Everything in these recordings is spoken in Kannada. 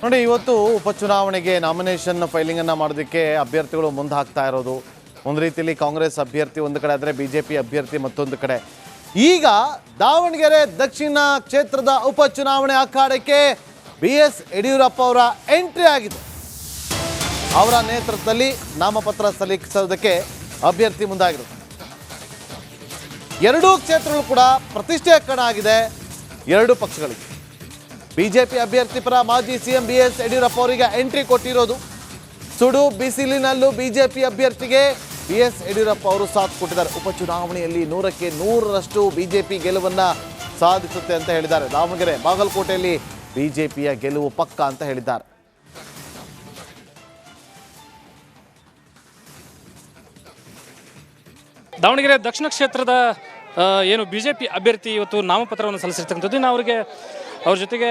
ನೋಡಿ, ಇವತ್ತು ಉಪಚುನಾವಣೆಗೆ ನಾಮಿನೇಷನ್ ಫೈಲಿಂಗನ್ನು ಮಾಡೋದಕ್ಕೆ ಅಭ್ಯರ್ಥಿಗಳು ಮುಂದೆ ಹಾಕ್ತಾ ಇರೋದು. ಒಂದು ರೀತಿಯಲ್ಲಿ ಕಾಂಗ್ರೆಸ್ ಅಭ್ಯರ್ಥಿ ಒಂದು ಕಡೆ ಆದರೆ ಬಿಜೆಪಿ ಅಭ್ಯರ್ಥಿ ಮತ್ತೊಂದು ಕಡೆ. ಈಗ ದಾವಣಗೆರೆ ದಕ್ಷಿಣ ಕ್ಷೇತ್ರದ ಉಪಚುನಾವಣೆ ಅಖಾಡಕ್ಕೆ BS ಯಡಿಯೂರಪ್ಪ ಅವರ ಎಂಟ್ರಿ ಆಗಿದೆ. ಅವರ ನೇತೃತ್ವದಲ್ಲಿ ನಾಮಪತ್ರ ಸಲ್ಲಿಸೋದಕ್ಕೆ ಅಭ್ಯರ್ಥಿ ಮುಂದಾಗಿರುತ್ತೆ. ಎರಡೂ ಕ್ಷೇತ್ರಗಳು ಕೂಡ ಪ್ರತಿಷ್ಠೆಯ ಕಣ ಆಗಿದೆ ಎರಡು ಪಕ್ಷಗಳಿಗೆ. ಬಿಜೆಪಿ ಅಭ್ಯರ್ಥಿ ಪರ ಮಾಜಿ ಸಿಎಂ BS ಯಡಿಯೂರಪ್ಪ ಅವರಿಗೆ ಎಂಟ್ರಿ ಕೊಟ್ಟಿರೋದು. ಸುಡು ಬಿಸಿಲಿನಲ್ಲೂ ಬಿಜೆಪಿ ಅಭ್ಯರ್ಥಿಗೆ BS ಯಡಿಯೂರಪ್ಪ ಅವರು ಸಾಥ್ ಕೊಟ್ಟಿದ್ದಾರೆ. ಉಪಚುನಾವಣೆಯಲ್ಲಿ 100ಕ್ಕೆ 100ರಷ್ಟು ಬಿಜೆಪಿ ಗೆಲುವನ್ನ ಸಾಧಿಸುತ್ತೆ ಅಂತ ಹೇಳಿದ್ದಾರೆ. ದಾವಣಗೆರೆ ಬಾಗಲಕೋಟೆಯಲ್ಲಿ ಬಿಜೆಪಿಯ ಗೆಲುವು ಪಕ್ಕ ಅಂತ ಹೇಳಿದ್ದಾರೆ. ದಾವಣಗೆರೆ ದಕ್ಷಿಣ ಕ್ಷೇತ್ರದ ಏನು ಬಿಜೆಪಿ ಅಭ್ಯರ್ಥಿ ಇವತ್ತು ನಾಮಪತ್ರವನ್ನು ಸಲ್ಲಿಸಿರ್ತಕ್ಕಂಥದ್ದು. ಇನ್ನು ಅವ್ರ ಜೊತೆಗೆ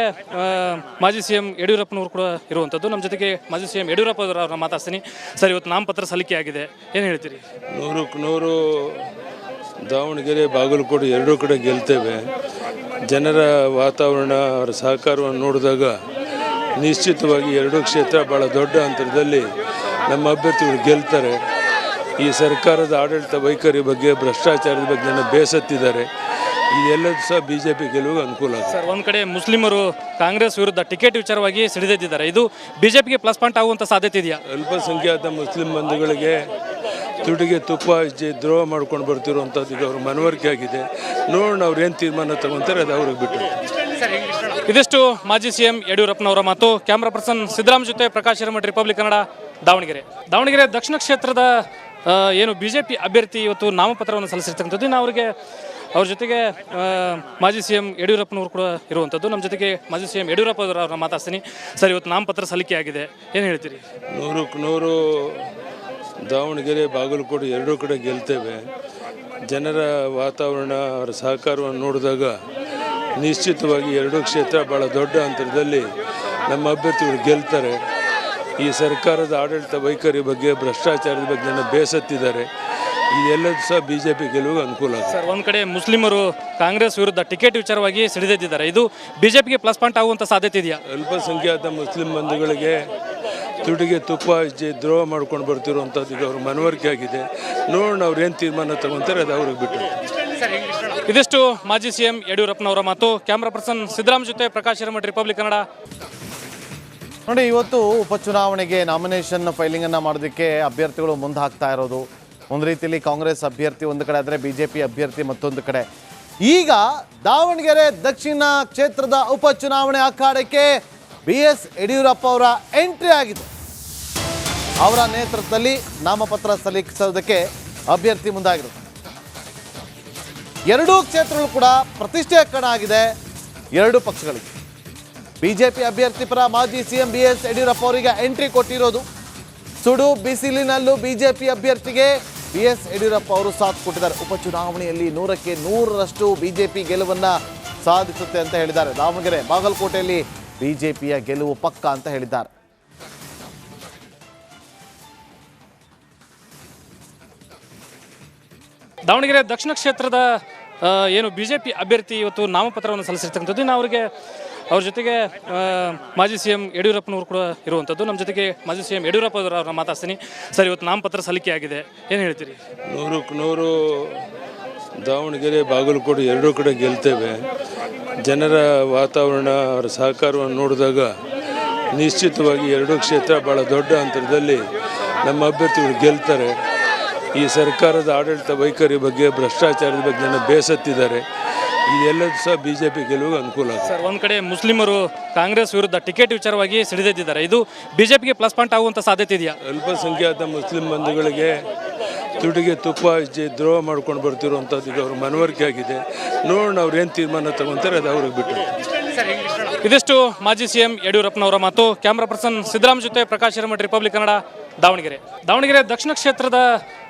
ಮಾಜಿ ಸಿಎಂ ಯಡಿಯೂರಪ್ಪನವರು ಕೂಡ ಇರುವಂಥದ್ದು. ನಮ್ಮ ಜೊತೆಗೆ ಮಾಜಿ ಸಿಎಂ ಯಡಿಯೂರಪ್ಪ ಅವರನ್ನ ಮಾತಾಡ್ತೀನಿ. ಸರ್, ಇವತ್ತು ನಾಮಪತ್ರ ಸಲ್ಲಿಕೆ ಆಗಿದೆ, ಏನು ಹೇಳ್ತೀರಿ? 100ಕ್ಕೆ 100 ದಾವಣಗೆರೆ ಬಾಗಲಕೋಟೆ ಎರಡೂ ಕಡೆ ಗೆಲ್ತೇವೆ. ಜನರ ವಾತಾವರಣ, ಅವರ ಸಹಕಾರವನ್ನು ನೋಡಿದಾಗ ನಿಶ್ಚಿತವಾಗಿ ಎರಡೂ ಕ್ಷೇತ್ರ ಭಾಳ ದೊಡ್ಡ ಅಂತರದಲ್ಲಿ ನಮ್ಮ ಅಭ್ಯರ್ಥಿಗಳು ಗೆಲ್ತಾರೆ. ಈ ಸರ್ಕಾರದ ಆಡಳಿತ ವೈಖರಿ ಬಗ್ಗೆ, ಭ್ರಷ್ಟಾಚಾರದ ಬಗ್ಗೆ ಜನ ಬೇಸತ್ತಿದ್ದಾರೆ. ಇದೆಲ್ಲದೂ ಸಹ ಬಿಜೆಪಿ ಗೆಲುವಿಗೆ ಅನುಕೂಲ ಆಗುತ್ತೆ. ಸರ್, ಒಂದು ಕಡೆ ಮುಸ್ಲಿಮರು ಕಾಂಗ್ರೆಸ್ ವಿರುದ್ಧ ಟಿಕೆಟ್ ವಿಚಾರವಾಗಿ ಸಿಡಿದೆದ್ದಿದ್ದಾರೆ. ಇದು ಬಿಜೆಪಿಗೆ ಪ್ಲಸ್ ಪಾಯಿಂಟ್ ಆಗುವಂಥ ಸಾಧ್ಯತೆ ಇದೆಯಾ? ಅಲ್ಪಸಂಖ್ಯಾತ ಮುಸ್ಲಿಂ ಬಂಧುಗಳಿಗೆ ತುಟಿಗೆ ತುಪ್ಪ ಹಚ್ಚಿ ದ್ರೋಹ ಮಾಡ್ಕೊಂಡು ಬರ್ತಿರುವಂಥದ್ದು ಈಗ ಅವ್ರ ಮನವರಿಕೆ ಆಗಿದೆ. ನೋಡೋಣ ಅವ್ರು ಏನು ತೀರ್ಮಾನ ತಗೊತಾರೆ, ಅದು ಅವ್ರಿಗೆ ಬಿಟ್ಟು. ಇದಿಷ್ಟು ಮಾಜಿ ಸಿಎಂ ಯಡಿಯೂರಪ್ಪನವರ ಮಾತು. ಕ್ಯಾಮ್ರಾ ಪರ್ಸನ್ ಸಿದ್ದರಾಮ್ ಜೊತೆ ಪ್ರಕಾಶ್ ಹಿರೇಮಠ್, ರಿಪಬ್ಲಿಕ್ ಕನ್ನಡ, ದಾವಣಗೆರೆ ದಕ್ಷಿಣ ಕ್ಷೇತ್ರದ ಏನು ಬಿಜೆಪಿ ಅಭ್ಯರ್ಥಿ ಇವತ್ತು ನಾಮಪತ್ರವನ್ನು ಸಲ್ಲಿಸಿರ್ತಕ್ಕಂಥದ್ದು. ಇನ್ನು ಅವ್ರ ಜೊತೆಗೆ ಮಾಜಿ ಸಿಎಂ ಯಡಿಯೂರಪ್ಪನವರು ಕೂಡ ಇರುವಂಥದ್ದು. ನಮ್ಮ ಜೊತೆಗೆ ಮಾಜಿ ಸಿಎಂ ಯಡಿಯೂರಪ್ಪ ಅವರನ್ನ ಮಾತಾಡ್ತೀನಿ. ಸರ್, ಇವತ್ತು ನಾಮಪತ್ರ ಸಲ್ಲಿಕೆ ಆಗಿದೆ, ಏನು ಹೇಳ್ತೀರಿ? 100ಕ್ಕೆ 100 ದಾವಣಗೆರೆ ಬಾಗಲಕೋಟೆ ಎರಡೂ ಕಡೆ ಗೆಲ್ತೇವೆ. ಜನರ ವಾತಾವರಣ, ಅವರ ಸಹಕಾರವನ್ನು ನೋಡಿದಾಗ ನಿಶ್ಚಿತವಾಗಿ ಎರಡೂ ಕ್ಷೇತ್ರ ಭಾಳ ದೊಡ್ಡ ಅಂತರದಲ್ಲಿ ನಮ್ಮ ಅಭ್ಯರ್ಥಿಗಳು ಗೆಲ್ತಾರೆ. ಈ ಸರ್ಕಾರದ ಆಡಳಿತ ವೈಖರಿ ಬಗ್ಗೆ, ಭ್ರಷ್ಟಾಚಾರದ ಬಗ್ಗೆ ಜನ ಬೇಸತ್ತಿದ್ದಾರೆ. ಇದೆಲ್ಲದೂ ಸಹ ಬಿಜೆಪಿ ಗೆಲುವಿಗೆ ಅನುಕೂಲ ಆಗುತ್ತೆ. ಸರ್, ಒಂದು ಕಡೆ ಮುಸ್ಲಿಮರು ಕಾಂಗ್ರೆಸ್ ವಿರುದ್ಧ ಟಿಕೆಟ್ ವಿಚಾರವಾಗಿ ಸಿಡಿದೆದ್ದಿದ್ದಾರೆ. ಇದು ಬಿಜೆಪಿಗೆ ಪ್ಲಸ್ ಪಾಯಿಂಟ್ ಆಗುವಂಥ ಸಾಧ್ಯತೆ ಇದೆಯಾ? ಅಲ್ಪಸಂಖ್ಯಾತ ಮುಸ್ಲಿಂ ಬಂಧುಗಳಿಗೆ ತುಟಿಗೆ ತುಪ್ಪ ಹಚ್ಚಿ ದ್ರೋಹ ಮಾಡ್ಕೊಂಡು ಬರ್ತಿರುವಂಥದ್ದು ಈಗ ಅವ್ರ ಮನವರಿಕೆ ಆಗಿದೆ. ನೋಡೋಣ ಅವ್ರು ಏನು ತೀರ್ಮಾನ ತಗೊತಾರೆ, ಅದು ಅವ್ರಿಗೆ ಬಿಟ್ಟು. ಇದಿಷ್ಟು ಮಾಜಿ ಸಿಎಂ ಯಡಿಯೂರಪ್ಪನವರ ಮಾತು. ಕ್ಯಾಮ್ರಾ ಪರ್ಸನ್ ಸಿದ್ದರಾಮ್ ಜೊತೆ ಪ್ರಕಾಶ್ ಹಿರೇಮಠ್, ರಿಪಬ್ಲಿಕ್ ಕನ್ನಡ. ನೋಡಿ, ಇವತ್ತು ಉಪಚುನಾವಣೆಗೆ ನಾಮಿನೇಷನ್ ಫೈಲಿಂಗನ್ನು ಮಾಡೋದಕ್ಕೆ ಅಭ್ಯರ್ಥಿಗಳು ಮುಂದೆ ಹಾಕ್ತಾ ಇರೋದು. ಒಂದು ರೀತಿಯಲ್ಲಿ ಕಾಂಗ್ರೆಸ್ ಅಭ್ಯರ್ಥಿ ಒಂದು ಕಡೆ ಆದರೆ ಬಿಜೆಪಿ ಅಭ್ಯರ್ಥಿ ಮತ್ತೊಂದು ಕಡೆ. ಈಗ ದಾವಣಗೆರೆ ದಕ್ಷಿಣ ಕ್ಷೇತ್ರದ ಉಪಚುನಾವಣೆ ಅಖಾಡಕ್ಕೆ BS ಯಡಿಯೂರಪ್ಪ ಅವರ ಎಂಟ್ರಿ ಆಗಿದೆ. ಅವರ ನೇತೃತ್ವದಲ್ಲಿ ನಾಮಪತ್ರ ಸಲ್ಲಿಸೋದಕ್ಕೆ ಅಭ್ಯರ್ಥಿ ಮುಂದಾಗಿರುತ್ತೆ. ಎರಡೂ ಕ್ಷೇತ್ರಗಳು ಕೂಡ ಪ್ರತಿಷ್ಠೆಯ ಕಣ ಆಗಿದೆ ಎರಡು ಪಕ್ಷಗಳಿಗೆ. ಬಿಜೆಪಿ ಅಭ್ಯರ್ಥಿ ಪರ ಮಾಜಿ ಸಿಎಂ BS ಯಡಿಯೂರಪ್ಪ ಅವರಿಗೆ ಎಂಟ್ರಿ ಕೊಟ್ಟಿರೋದು. ಸುಡು ಬಿಸಿಲಿನಲ್ಲೂ ಬಿಜೆಪಿ ಅಭ್ಯರ್ಥಿಗೆ BS ಯಡಿಯೂರಪ್ಪ ಅವರು ಸಾಥ್ ಕೊಟ್ಟಿದ್ದಾರೆ. ಉಪಚುನಾವಣೆಯಲ್ಲಿ 100ಕ್ಕೆ 100ರಷ್ಟು ಬಿಜೆಪಿ ಗೆಲುವನ್ನ ಸಾಧಿಸುತ್ತೆ ಅಂತ ಹೇಳಿದ್ದಾರೆ. ದಾವಣಗೆರೆ ಬಾಗಲಕೋಟೆಯಲ್ಲಿ ಬಿಜೆಪಿಯ ಗೆಲುವು ಪಕ್ಕ ಅಂತ ಹೇಳಿದ್ದಾರೆ. ದಾವಣಗೆರೆ ದಕ್ಷಿಣ ಕ್ಷೇತ್ರದ ಏನು ಬಿಜೆಪಿ ಅಭ್ಯರ್ಥಿ ಇವತ್ತು ನಾಮಪತ್ರವನ್ನು ಸಲ್ಲಿಸಿರ್ತಕ್ಕಂಥದ್ದು. ಇನ್ನು ಅವ್ರ ಜೊತೆಗೆ ಮಾಜಿ ಸಿಎಂ ಯಡಿಯೂರಪ್ಪನವರು ಕೂಡ ಇರುವಂಥದ್ದು. ನಮ್ಮ ಜೊತೆಗೆ ಮಾಜಿ ಸಿಎಂ ಯಡಿಯೂರಪ್ಪ ಅವರನ್ನ ಮಾತಾಡ್ತೀನಿ. ಸರ್, ಇವತ್ತು ನಾಮಪತ್ರ ಸಲ್ಲಿಕೆ ಆಗಿದೆ, ಏನು ಹೇಳ್ತೀರಿ? 100ಕ್ಕೆ 100 ದಾವಣಗೆರೆ ಬಾಗಲಕೋಟೆ ಎರಡೂ ಕಡೆ ಗೆಲ್ತೇವೆ. ಜನರ ವಾತಾವರಣ, ಅವರ ಸಹಕಾರವನ್ನು ನೋಡಿದಾಗ ನಿಶ್ಚಿತವಾಗಿ ಎರಡೂ ಕ್ಷೇತ್ರ ಭಾಳ ದೊಡ್ಡ ಅಂತರದಲ್ಲಿ ನಮ್ಮ ಅಭ್ಯರ್ಥಿಗಳು ಗೆಲ್ತಾರೆ. ಈ ಸರ್ಕಾರದ ಆಡಳಿತ ವೈಖರಿ ಬಗ್ಗೆ, ಭ್ರಷ್ಟಾಚಾರದ ಬಗ್ಗೆ ಜನ ಬೇಸತ್ತಿದ್ದಾರೆ. ಇದೆಲ್ಲದೂ ಸಹ ಬಿಜೆಪಿ ಗೆಲುವಿಗೆ ಅನುಕೂಲ ಆಗುತ್ತೆ. ಸರ್, ಒಂದು ಕಡೆ ಮುಸ್ಲಿಮರು ಕಾಂಗ್ರೆಸ್ ವಿರುದ್ಧ ಟಿಕೆಟ್ ವಿಚಾರವಾಗಿ ಸಿಡಿದೆದ್ದಿದ್ದಾರೆ. ಇದು ಬಿಜೆಪಿಗೆ ಪ್ಲಸ್ ಪಾಯಿಂಟ್ ಆಗುವಂಥ ಸಾಧ್ಯತೆ ಇದೆಯಾ? ಅಲ್ಪಸಂಖ್ಯಾತ ಮುಸ್ಲಿಂ ಬಂಧುಗಳಿಗೆ ತುಟಿಗೆ ತುಪ್ಪ ಹಚ್ಚಿ ದ್ರೋಹ ಮಾಡ್ಕೊಂಡು ಬರ್ತಿರುವಂಥದ್ದು ಈಗ ಅವ್ರ ಮನವರಿಕೆ ಆಗಿದೆ. ನೋಡೋಣ ಅವ್ರು ಏನು ತೀರ್ಮಾನ ತಗೊತಾರೆ, ಅದು ಅವ್ರಿಗೆ ಬಿಟ್ಟು. ಇದಿಷ್ಟು ಮಾಜಿ ಸಿಎಂ ಯಡಿಯೂರಪ್ಪನವರ ಮಾತು. ಕ್ಯಾಮ್ರಾ ಪರ್ಸನ್ ಸಿದ್ದರಾಮ್ ಜೊತೆ ಪ್ರಕಾಶ್ ಹಿರೇಮಠ್, ರಿಪಬ್ಲಿಕ್ ಕನ್ನಡ, ದಾವಣಗೆರೆ ದಕ್ಷಿಣ ಕ್ಷೇತ್ರದ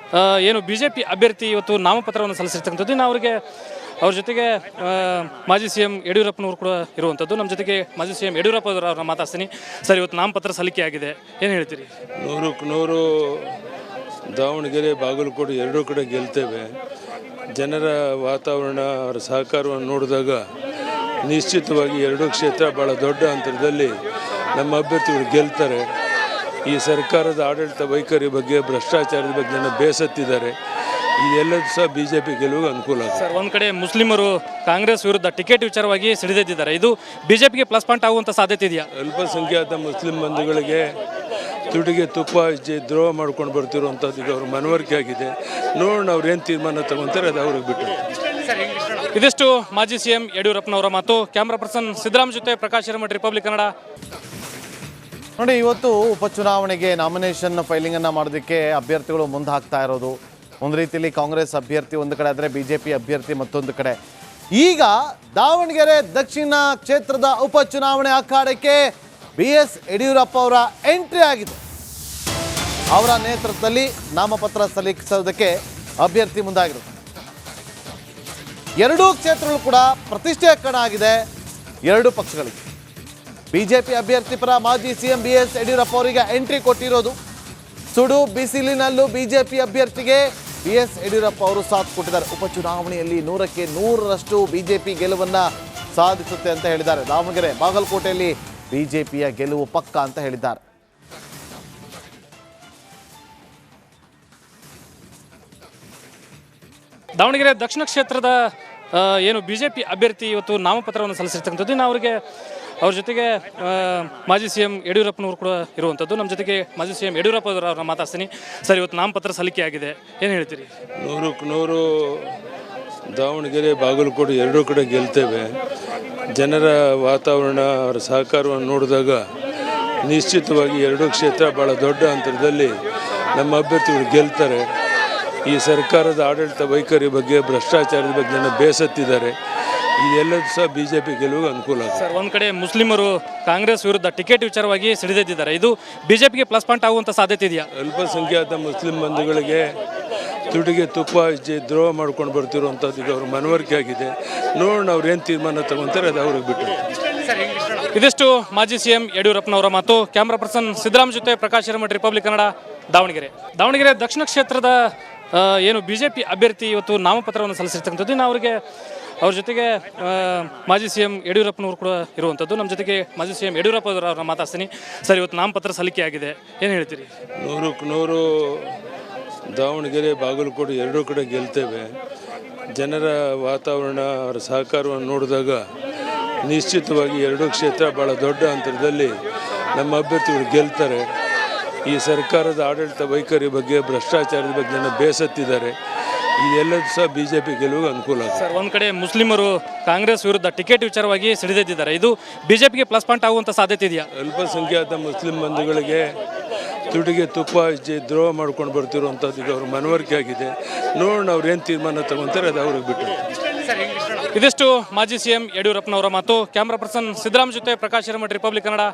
ಏನು ಬಿಜೆಪಿ ಅಭ್ಯರ್ಥಿ ಇವತ್ತು ನಾಮಪತ್ರವನ್ನು ಸಲ್ಲಿಸಿರ್ತಕ್ಕಂಥದ್ದು. ಇನ್ನು ಅವ್ರ ಜೊತೆಗೆ ಮಾಜಿ ಸಿಎಂ ಯಡಿಯೂರಪ್ಪನವರು ಕೂಡ ಇರುವಂಥದ್ದು. ನಮ್ಮ ಜೊತೆಗೆ ಮಾಜಿ ಸಿಎಂ ಯಡಿಯೂರಪ್ಪ ಅವರನ್ನ ಮಾತಾಡ್ತೀನಿ. ಸರ್, ಇವತ್ತು ನಾಮಪತ್ರ ಸಲ್ಲಿಕೆ ಆಗಿದೆ, ಏನು ಹೇಳ್ತೀರಿ? 100ಕ್ಕೆ 100 ದಾವಣಗೆರೆ ಬಾಗಲಕೋಟೆ ಎರಡೂ ಕಡೆ ಗೆಲ್ತೇವೆ. ಜನರ ವಾತಾವರಣ, ಅವರ ಸಹಕಾರವನ್ನು ನೋಡಿದಾಗ ನಿಶ್ಚಿತವಾಗಿ ಎರಡೂ ಕ್ಷೇತ್ರ ಭಾಳ ದೊಡ್ಡ ಅಂತರದಲ್ಲಿ ನಮ್ಮ ಅಭ್ಯರ್ಥಿಗಳು ಗೆಲ್ತಾರೆ. ಈ ಸರ್ಕಾರದ ಆಡಳಿತ ವೈಖರಿ ಬಗ್ಗೆ, ಭ್ರಷ್ಟಾಚಾರದ ಬಗ್ಗೆ ಬೇಸತ್ತಿದ್ದಾರೆ. ಇದೆಲ್ಲದೂ ಸಹ BJP ಗೆಲುವಿಗೆ ಅನುಕೂಲ ಆಗುತ್ತೆ. ಸರ್, ಒಂದು ಕಡೆ ಮುಸ್ಲಿಮರು ಕಾಂಗ್ರೆಸ್ ವಿರುದ್ಧ ಟಿಕೆಟ್ ವಿಚಾರವಾಗಿ ಸಿಡಿದೆದ್ದಿದ್ದಾರೆ. ಇದು ಬಿಜೆಪಿಗೆ ಪ್ಲಸ್ ಪಾಯಿಂಟ್ ಆಗುವಂಥ ಸಾಧ್ಯತೆ ಇದೆಯಾ? ಅಲ್ಪಸಂಖ್ಯಾತ ಮುಸ್ಲಿಂ ಬಂಧುಗಳಿಗೆ ತುಟಿಗೆ ತುಪ್ಪ ಹಚ್ಚಿ ದ್ರೋಹ ಮಾಡ್ಕೊಂಡು ಬರ್ತಿರುವಂಥದ್ದು ಈಗ ಅವ್ರ ಮನವರಿಕೆ ಆಗಿದೆ. ನೋಡೋಣ ಅವ್ರು ಏನು ತೀರ್ಮಾನ ತಗೊತಾರೆ, ಅದು ಅವ್ರಿಗೆ ಬಿಟ್ಟು. ಇದಿಷ್ಟು ಮಾಜಿ CM ಯಡಿಯೂರಪ್ಪನವರ ಮಾತು. ಕ್ಯಾಮ್ರಾ ಪರ್ಸನ್ ಸಿದ್ದರಾಮ್ ಜೊತೆ ಪ್ರಕಾಶ್ ಹಿರೇಮಠ, ರಿಪಬ್ಲಿಕ್ ಕನ್ನಡ. ನೋಡಿ, ಇವತ್ತು ಉಪಚುನಾವಣೆಗೆ ನಾಮಿನೇಷನ್ ಫೈಲಿಂಗನ್ನು ಮಾಡೋದಕ್ಕೆ ಅಭ್ಯರ್ಥಿಗಳು ಮುಂದೆ ಹಾಕ್ತಾ ಇರೋದು. ಒಂದು ರೀತಿಯಲ್ಲಿ ಕಾಂಗ್ರೆಸ್ ಅಭ್ಯರ್ಥಿ ಒಂದು ಕಡೆ ಆದರೆ BJP ಅಭ್ಯರ್ಥಿ ಮತ್ತೊಂದು ಕಡೆ. ಈಗ ದಾವಣಗೆರೆ ದಕ್ಷಿಣ ಕ್ಷೇತ್ರದ ಉಪಚುನಾವಣೆ ಅಖಾಡಕ್ಕೆ BS ಯಡಿಯೂರಪ್ಪ ಅವರ ಎಂಟ್ರಿ ಆಗಿದೆ. ಅವರ ನೇತೃತ್ವದಲ್ಲಿ ನಾಮಪತ್ರ ಸಲ್ಲಿಸೋದಕ್ಕೆ ಅಭ್ಯರ್ಥಿ ಮುಂದಾಗಿರುತ್ತೆ. ಎರಡೂ ಕ್ಷೇತ್ರಗಳು ಕೂಡ ಪ್ರತಿಷ್ಠೆಯ ಕಣ ಆಗಿದೆ ಎರಡೂ ಪಕ್ಷಗಳಿಗೆ. BJP ಅಭ್ಯರ್ಥಿ ಪರ ಮಾಜಿ CM BS ಯಡಿಯೂರಪ್ಪ ಅವರಿಗೆ ಎಂಟ್ರಿ ಕೊಟ್ಟಿರೋದು. ಸುಡು ಬಿಸಿಲಿನಲ್ಲೂ BJP ಅಭ್ಯರ್ಥಿಗೆ BS ಯಡಿಯೂರಪ್ಪ ಅವರು ಸಾಥ್ ಕೊಟ್ಟಿದ್ದಾರೆ. ಉಪಚುನಾವಣೆಯಲ್ಲಿ 100ಕ್ಕೆ 100ರಷ್ಟು BJP ಗೆಲುವನ್ನು ಸಾಧಿಸುತ್ತೆ ಅಂತ ಹೇಳಿದ್ದಾರೆ. ದಾವಣಗೆರೆ, ಬಾಗಲಕೋಟೆಯಲ್ಲಿ BJPಯ ಗೆಲುವು ಪಕ್ಕ ಅಂತ ಹೇಳಿದ್ದಾರೆ. ದಾವಣಗೆರೆ ದಕ್ಷಿಣ ಕ್ಷೇತ್ರದ ಏನು BJP ಅಭ್ಯರ್ಥಿ ಇವತ್ತು ನಾಮಪತ್ರವನ್ನು ಸಲ್ಲಿಸಿರ್ತಕ್ಕಂಥದ್ದು. ಇನ್ನು ಅವ್ರ ಜೊತೆಗೆ ಮಾಜಿ CM ಯಡಿಯೂರಪ್ಪನವರು ಕೂಡ ಇರುವಂಥದ್ದು. ನಮ್ಮ ಜೊತೆಗೆ ಮಾಜಿ CM ಯಡಿಯೂರಪ್ಪ ಅವ್ರನ್ನ ಮಾತಾಡ್ತೀನಿ. ಸರ್, ಇವತ್ತು ನಾಮಪತ್ರ ಸಲ್ಲಿಕೆ ಆಗಿದೆ, ಏನು ಹೇಳ್ತೀರಿ? 100ಕ್ಕೆ 100 ದಾವಣಗೆರೆ, ಬಾಗಲಕೋಟೆ ಎರಡೂ ಕಡೆ ಗೆಲ್ತೇವೆ. ಜನರ ವಾತಾವರಣ, ಅವರ ಸಹಕಾರವನ್ನು ನೋಡಿದಾಗ ನಿಶ್ಚಿತವಾಗಿ ಎರಡೂ ಕ್ಷೇತ್ರ ಭಾಳ ದೊಡ್ಡ ಅಂತರದಲ್ಲಿ ನಮ್ಮ ಅಭ್ಯರ್ಥಿಗಳು ಗೆಲ್ತಾರೆ. ಈ ಸರ್ಕಾರದ ಆಡಳಿತ ವೈಖರಿ ಬಗ್ಗೆ, ಭ್ರಷ್ಟಾಚಾರದ ಬಗ್ಗೆ ಬೇಸತ್ತಿದ್ದಾರೆ. ಇದೆಲ್ಲದೂ ಸಹ BJP ಗೆಲುವಿಗೆ ಅನುಕೂಲ ಆಗುತ್ತೆ. ಸರ್, ಒಂದು ಕಡೆ ಮುಸ್ಲಿಮರು ಕಾಂಗ್ರೆಸ್ ವಿರುದ್ಧ ಟಿಕೆಟ್ ವಿಚಾರವಾಗಿ ಸಿಡಿದೆದ್ದಿದ್ದಾರೆ. ಇದು ಬಿಜೆಪಿಗೆ ಪ್ಲಸ್ ಪಾಯಿಂಟ್ ಆಗುವಂಥ ಸಾಧ್ಯತೆ ಇದೆಯಾ? ಅಲ್ಪಸಂಖ್ಯಾತ ಮುಸ್ಲಿಂ ಬಂಧುಗಳಿಗೆ ತುಟಿಗೆ ತುಪ್ಪ ಹಚ್ಚಿ ದ್ರೋಹ ಮಾಡ್ಕೊಂಡು ಬರ್ತಿರುವಂಥದ್ದು ಈಗ ಅವ್ರ ಮನವರಿಕೆ ಆಗಿದೆ. ನೋಡೋಣ ಅವ್ರು ಏನು ತೀರ್ಮಾನ ತಗೊತಾರೆ, ಅದು ಅವ್ರಿಗೆ ಬಿಟ್ಟು. ಇದಿಷ್ಟು ಮಾಜಿ CM ಯಡಿಯೂರಪ್ಪನವರ ಮಾತು. ಕ್ಯಾಮ್ರಾ ಪರ್ಸನ್ ಸಿದ್ದರಾಮ್ ಜೊತೆ ಪ್ರಕಾಶ್ ಹಿರೇಮಠ, ರಿಪಬ್ಲಿಕ್ ಕನ್ನಡ, ದಾವಣಗೆರೆ ದಕ್ಷಿಣ ಕ್ಷೇತ್ರದ ಏನು BJP ಅಭ್ಯರ್ಥಿ ಇವತ್ತು ನಾಮಪತ್ರವನ್ನು ಸಲ್ಲಿಸಿರ್ತಕ್ಕಂಥದ್ದು. ಇನ್ನು ಅವ್ರ ಜೊತೆಗೆ ಮಾಜಿ CM ಯಡಿಯೂರಪ್ಪನವರು ಕೂಡ ಇರುವಂಥದ್ದು. ನಮ್ಮ ಜೊತೆಗೆ ಮಾಜಿ CM ಯಡಿಯೂರಪ್ಪ ಅವ್ರನ್ನ ಮಾತಾಡ್ತೀನಿ. ಸರ್, ಇವತ್ತು ನಾಮಪತ್ರ ಸಲ್ಲಿಕೆ ಆಗಿದೆ, ಏನು ಹೇಳ್ತೀರಿ? 100ಕ್ಕೆ 100 ದಾವಣಗೆರೆ, ಬಾಗಲಕೋಟೆ ಎರಡೂ ಕಡೆ ಗೆಲ್ತೇವೆ. ಜನರ ವಾತಾವರಣ, ಅವರ ಸಹಕಾರವನ್ನು ನೋಡಿದಾಗ ನಿಶ್ಚಿತವಾಗಿ ಎರಡೂ ಕ್ಷೇತ್ರ ಭಾಳ ದೊಡ್ಡ ಅಂತರದಲ್ಲಿ ನಮ್ಮ ಅಭ್ಯರ್ಥಿಗಳು ಗೆಲ್ತಾರೆ. ಈ ಸರ್ಕಾರದ ಆಡಳಿತ ವೈಖರಿ ಬಗ್ಗೆ, ಭ್ರಷ್ಟಾಚಾರದ ಬಗ್ಗೆ ಬೇಸತ್ತಿದ್ದಾರೆ. ಇದೆಲ್ಲದೂ ಸಹ BJP ಗೆಲುವಿಗೆ ಅನುಕೂಲ ಆಗುತ್ತೆ. ಸರ್, ಒಂದು ಕಡೆ ಮುಸ್ಲಿಮರು ಕಾಂಗ್ರೆಸ್ ವಿರುದ್ಧ ಟಿಕೆಟ್ ವಿಚಾರವಾಗಿ ಸಿಡಿದೆದ್ದಿದ್ದಾರೆ. ಇದು ಬಿಜೆಪಿಗೆ ಪ್ಲಸ್ ಪಾಯಿಂಟ್ ಆಗುವಂಥ ಸಾಧ್ಯತೆ ಇದೆಯಾ? ಅಲ್ಪಸಂಖ್ಯಾತ ಮುಸ್ಲಿಂ ಬಂಧುಗಳಿಗೆ ತುಟಿಗೆ ತುಪ್ಪ ಹಚ್ಚಿ ದ್ರೋಹ ಮಾಡ್ಕೊಂಡು ಬರ್ತಿರುವಂಥದ್ದು ಈಗ ಅವ್ರ ಮನವರಿಕೆ ಆಗಿದೆ. ನೋಡೋಣ ಅವ್ರು ಏನು ತೀರ್ಮಾನ ತಗೊತಾರೆ, ಅದು ಅವ್ರಿಗೆ ಬಿಟ್ಟು. ಇದಿಷ್ಟು ಮಾಜಿ CM ಯಡಿಯೂರಪ್ಪನವರ ಮಾತು. ಕ್ಯಾಮ್ರಾ ಪರ್ಸನ್ ಸಿದ್ದರಾಮ್ ಜೊತೆ ಪ್ರಕಾಶ್ ಹಿರೇಮಠ, ರಿಪಬ್ಲಿಕ್ ಕನ್ನಡ.